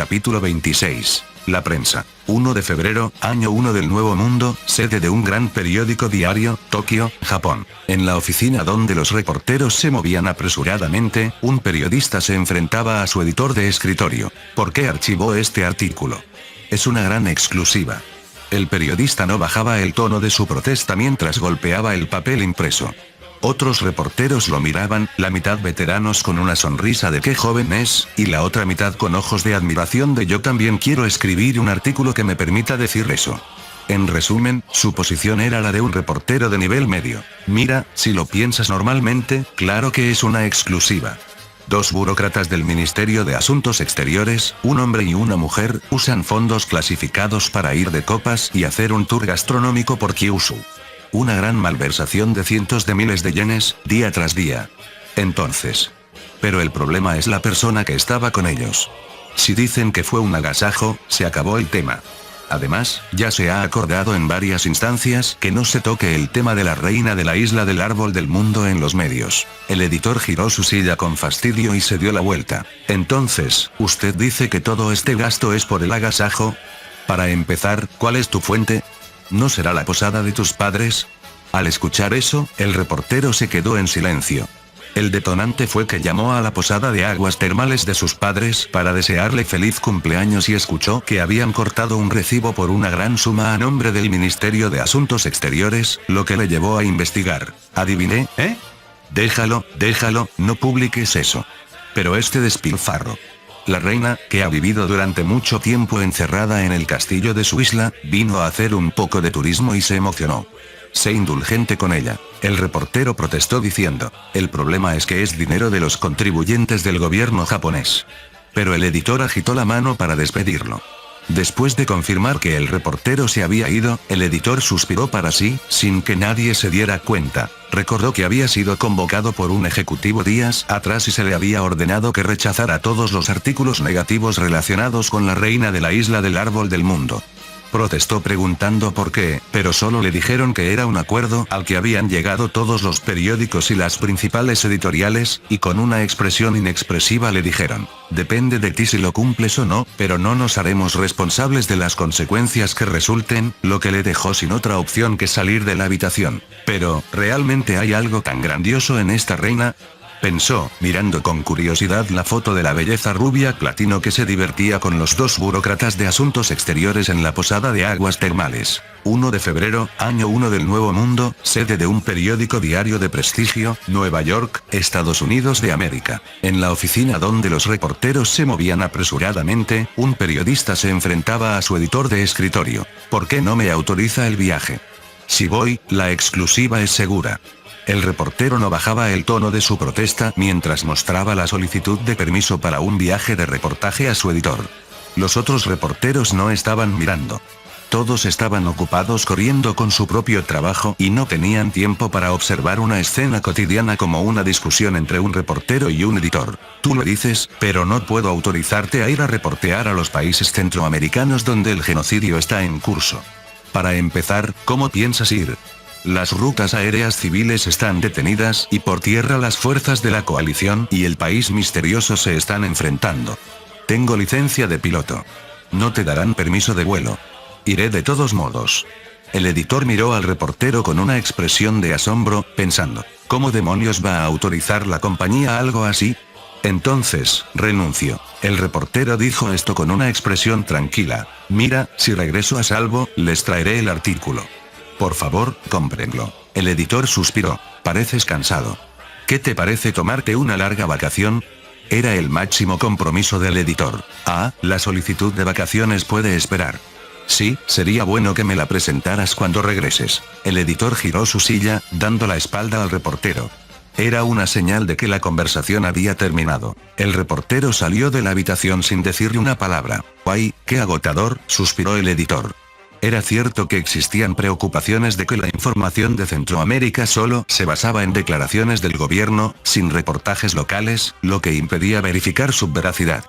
Capítulo 26. La prensa. 1 de febrero, año 1 del Nuevo Mundo, sede de un gran periódico diario, Tokio, Japón. En la oficina donde los reporteros se movían apresuradamente, un periodista se enfrentaba a su editor de escritorio. ¿Por qué archivó este artículo? Es una gran exclusiva. El periodista no bajaba el tono de su protesta mientras golpeaba el papel impreso. Otros reporteros lo miraban, la mitad veteranos con una sonrisa de qué joven es, y la otra mitad con ojos de admiración de yo también quiero escribir un artículo que me permita decir eso. En resumen, su posición era la de un reportero de nivel medio. Mira, si lo piensas normalmente, claro que es una exclusiva. Dos burócratas del Ministerio de Asuntos Exteriores, un hombre y una mujer, usan fondos clasificados para ir de copas y hacer un tour gastronómico por Kyushu. Una gran malversación de cientos de miles de yenes, día tras día. Entonces. Pero el problema es la persona que estaba con ellos. Si dicen que fue un agasajo, se acabó el tema. Además, ya se ha acordado en varias instancias que no se toque el tema de la reina de la isla del árbol del mundo en los medios. El editor giró su silla con fastidio y se dio la vuelta. Entonces, ¿usted dice que todo este gasto es por el agasajo? Para empezar, ¿cuál es tu fuente? ¿No será la posada de tus padres? Al escuchar eso, el reportero se quedó en silencio. El detonante fue que llamó a la posada de aguas termales de sus padres para desearle feliz cumpleaños y escuchó que habían cortado un recibo por una gran suma a nombre del Ministerio de Asuntos Exteriores, lo que le llevó a investigar. ¿Adiviné? Déjalo, no publiques eso. Pero este despilfarro. La reina, que ha vivido durante mucho tiempo encerrada en el castillo de su isla, vino a hacer un poco de turismo y se emocionó. Sé indulgente con ella. El reportero protestó diciendo, el problema es que es dinero de los contribuyentes del gobierno japonés. Pero el editor agitó la mano para despedirlo. Después de confirmar que el reportero se había ido, el editor suspiró para sí, sin que nadie se diera cuenta. Recordó que había sido convocado por un ejecutivo días atrás y se le había ordenado que rechazara todos los artículos negativos relacionados con la reina de la isla del árbol del mundo. Protestó preguntando por qué, pero solo le dijeron que era un acuerdo al que habían llegado todos los periódicos y las principales editoriales, y con una expresión inexpresiva le dijeron, depende de ti si lo cumples o no, pero no nos haremos responsables de las consecuencias que resulten, lo que le dejó sin otra opción que salir de la habitación. Pero, ¿realmente hay algo tan grandioso en esta reina? Pensó, mirando con curiosidad la foto de la belleza rubia platino que se divertía con los dos burócratas de asuntos exteriores en la posada de aguas termales. 1 de febrero, año 1 del Nuevo Mundo, sede de un periódico diario de prestigio, Nueva York, Estados Unidos de América. En la oficina donde los reporteros se movían apresuradamente, un periodista se enfrentaba a su editor de escritorio. ¿Por qué no me autoriza el viaje? Si voy, la exclusiva es segura. El reportero no bajaba el tono de su protesta mientras mostraba la solicitud de permiso para un viaje de reportaje a su editor. Los otros reporteros no estaban mirando. Todos estaban ocupados corriendo con su propio trabajo y no tenían tiempo para observar una escena cotidiana como una discusión entre un reportero y un editor. Tú lo dices, pero no puedo autorizarte a ir a reportear a los países centroamericanos donde el genocidio está en curso. Para empezar, ¿cómo piensas ir? Las rutas aéreas civiles están detenidas y por tierra las fuerzas de la coalición y el país misterioso se están enfrentando. Tengo licencia de piloto. No te darán permiso de vuelo. Iré de todos modos. El editor miró al reportero con una expresión de asombro, pensando, ¿cómo demonios va a autorizar la compañía algo así? Entonces, renuncio. El reportero dijo esto con una expresión tranquila. Mira, si regreso a salvo, les traeré el artículo. Por favor, cómprenlo. El editor suspiró. Pareces cansado. ¿Qué te parece tomarte una larga vacación? Era el máximo compromiso del editor. La solicitud de vacaciones puede esperar. Sí, sería bueno que me la presentaras cuando regreses. El editor giró su silla, dando la espalda al reportero. Era una señal de que la conversación había terminado. El reportero salió de la habitación sin decirle una palabra. ¡Ay, qué agotador!, suspiró el editor. Era cierto que existían preocupaciones de que la información de Centroamérica solo se basaba en declaraciones del gobierno, sin reportajes locales, lo que impedía verificar su veracidad.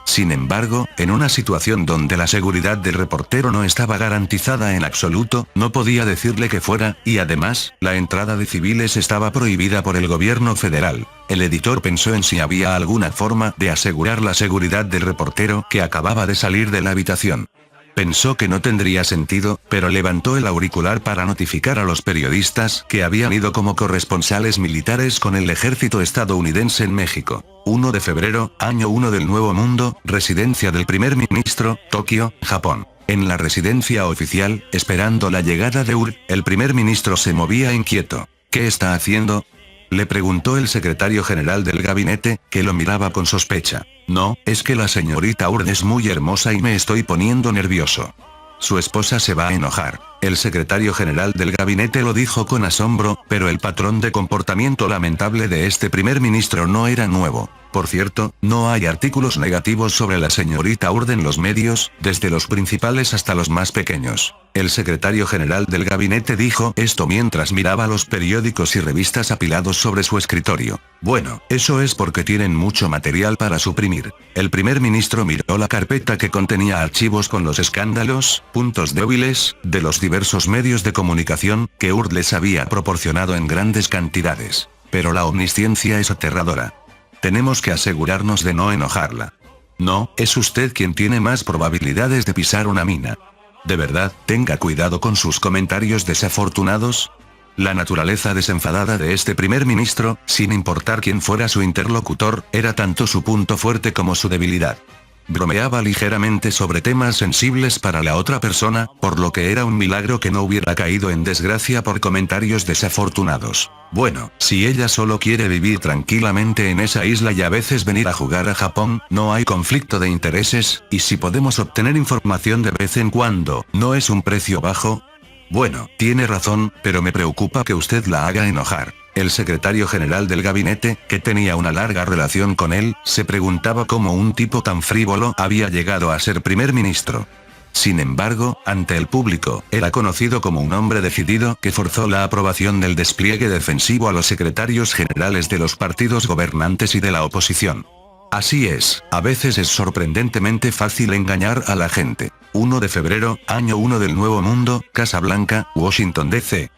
Sin embargo, en una situación donde la seguridad del reportero no estaba garantizada en absoluto, no podía decirle que fuera, y además, la entrada de civiles estaba prohibida por el gobierno federal. El editor pensó en si había alguna forma de asegurar la seguridad del reportero que acababa de salir de la habitación. Pensó que no tendría sentido, pero levantó el auricular para notificar a los periodistas que habían ido como corresponsales militares con el ejército estadounidense en México. 1 de febrero, año 1 del Nuevo Mundo, residencia del primer ministro, Tokio, Japón. En la residencia oficial, esperando la llegada de Ur, el primer ministro se movía inquieto. ¿Qué está haciendo?, le preguntó el secretario general del gabinete, que lo miraba con sospecha. No, es que la señorita Urd es muy hermosa y me estoy poniendo nervioso. Su esposa se va a enojar. El secretario general del gabinete lo dijo con asombro, pero el patrón de comportamiento lamentable de este primer ministro no era nuevo. Por cierto, no hay artículos negativos sobre la señorita Urd en los medios, desde los principales hasta los más pequeños. El secretario general del gabinete dijo esto mientras miraba los periódicos y revistas apilados sobre su escritorio. Bueno, eso es porque tienen mucho material para suprimir. El primer ministro miró la carpeta que contenía archivos con los escándalos, puntos débiles, de los diversos medios de comunicación, que Urd les había proporcionado en grandes cantidades. Pero la omnisciencia es aterradora. Tenemos que asegurarnos de no enojarla. No, es usted quien tiene más probabilidades de pisar una mina. De verdad, tenga cuidado con sus comentarios desafortunados. La naturaleza desenfadada de este primer ministro, sin importar quién fuera su interlocutor, era tanto su punto fuerte como su debilidad. Bromeaba ligeramente sobre temas sensibles para la otra persona, por lo que era un milagro que no hubiera caído en desgracia por comentarios desafortunados. Bueno, si ella solo quiere vivir tranquilamente en esa isla y a veces venir a jugar a Japón, no hay conflicto de intereses, y si podemos obtener información de vez en cuando, ¿no es un precio bajo? Bueno, tiene razón, pero me preocupa que usted la haga enojar. El secretario general del gabinete, que tenía una larga relación con él, se preguntaba cómo un tipo tan frívolo había llegado a ser primer ministro. Sin embargo, ante el público, era conocido como un hombre decidido que forzó la aprobación del despliegue defensivo a los secretarios generales de los partidos gobernantes y de la oposición. Así es, a veces es sorprendentemente fácil engañar a la gente. 1 de febrero, año 1 del Nuevo Mundo, Casa Blanca, Washington D.C.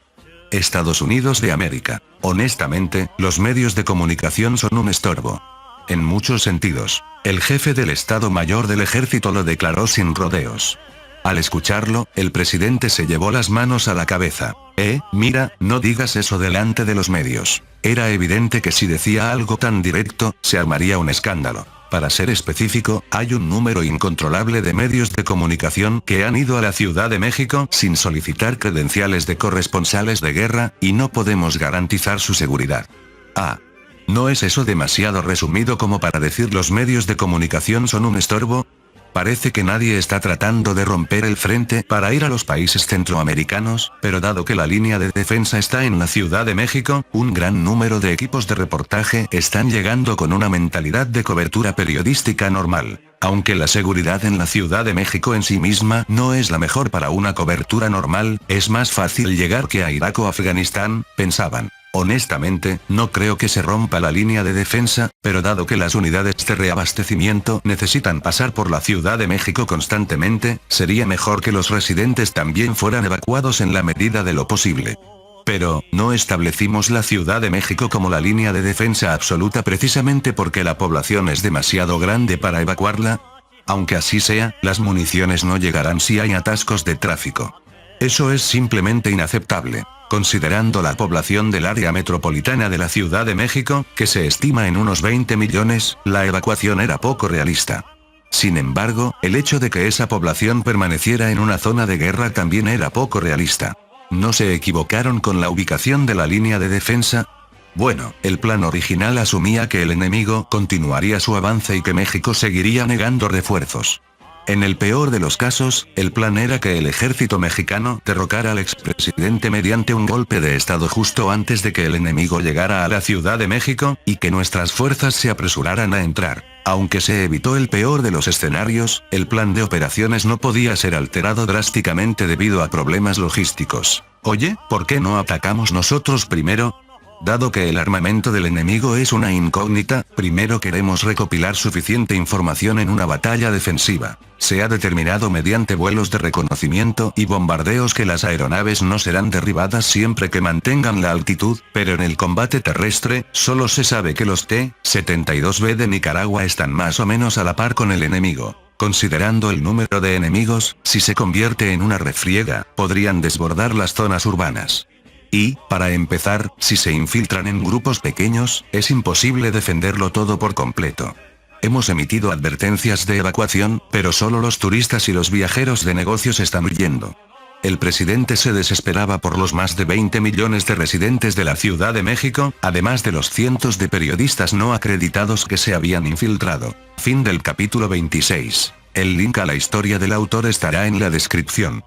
Estados Unidos de América. Honestamente, los medios de comunicación son un estorbo. En muchos sentidos. El jefe del Estado Mayor del Ejército lo declaró sin rodeos. Al escucharlo, el presidente se llevó las manos a la cabeza. Mira, no digas eso delante de los medios. Era evidente que si decía algo tan directo, se armaría un escándalo. Para ser específico, hay un número incontrolable de medios de comunicación que han ido a la Ciudad de México sin solicitar credenciales de corresponsales de guerra, y no podemos garantizar su seguridad. ¿No es eso demasiado resumido como para decir los medios de comunicación son un estorbo? Parece que nadie está tratando de romper el frente para ir a los países centroamericanos, pero dado que la línea de defensa está en la Ciudad de México, un gran número de equipos de reportaje están llegando con una mentalidad de cobertura periodística normal. Aunque la seguridad en la Ciudad de México en sí misma no es la mejor para una cobertura normal, es más fácil llegar que a Irak o Afganistán, pensaban. Honestamente, no creo que se rompa la línea de defensa, pero dado que las unidades de reabastecimiento necesitan pasar por la Ciudad de México constantemente, sería mejor que los residentes también fueran evacuados en la medida de lo posible. Pero, no establecimos la Ciudad de México como la línea de defensa absoluta precisamente porque la población es demasiado grande para evacuarla. Aunque así sea, las municiones no llegarán si hay atascos de tráfico. Eso es simplemente inaceptable. Considerando la población del área metropolitana de la Ciudad de México, que se estima en unos 20 millones, la evacuación era poco realista. Sin embargo, el hecho de que esa población permaneciera en una zona de guerra también era poco realista. ¿No se equivocaron con la ubicación de la línea de defensa? Bueno, el plan original asumía que el enemigo continuaría su avance y que México seguiría negando refuerzos. En el peor de los casos, el plan era que el ejército mexicano derrocara al expresidente mediante un golpe de estado justo antes de que el enemigo llegara a la Ciudad de México, y que nuestras fuerzas se apresuraran a entrar. Aunque se evitó el peor de los escenarios, el plan de operaciones no podía ser alterado drásticamente debido a problemas logísticos. Oye, ¿por qué no atacamos nosotros primero? Dado que el armamento del enemigo es una incógnita, primero queremos recopilar suficiente información en una batalla defensiva. Se ha determinado mediante vuelos de reconocimiento y bombardeos que las aeronaves no serán derribadas siempre que mantengan la altitud, pero en el combate terrestre, solo se sabe que los T-72B de Nicaragua están más o menos a la par con el enemigo. Considerando el número de enemigos, si se convierte en una refriega, podrían desbordar las zonas urbanas. Y, para empezar, si se infiltran en grupos pequeños, es imposible defenderlo todo por completo. Hemos emitido advertencias de evacuación, pero solo los turistas y los viajeros de negocios están huyendo. El presidente se desesperaba por los más de 20 millones de residentes de la Ciudad de México, además de los cientos de periodistas no acreditados que se habían infiltrado. Fin del capítulo 26. El link a la historia del autor estará en la descripción.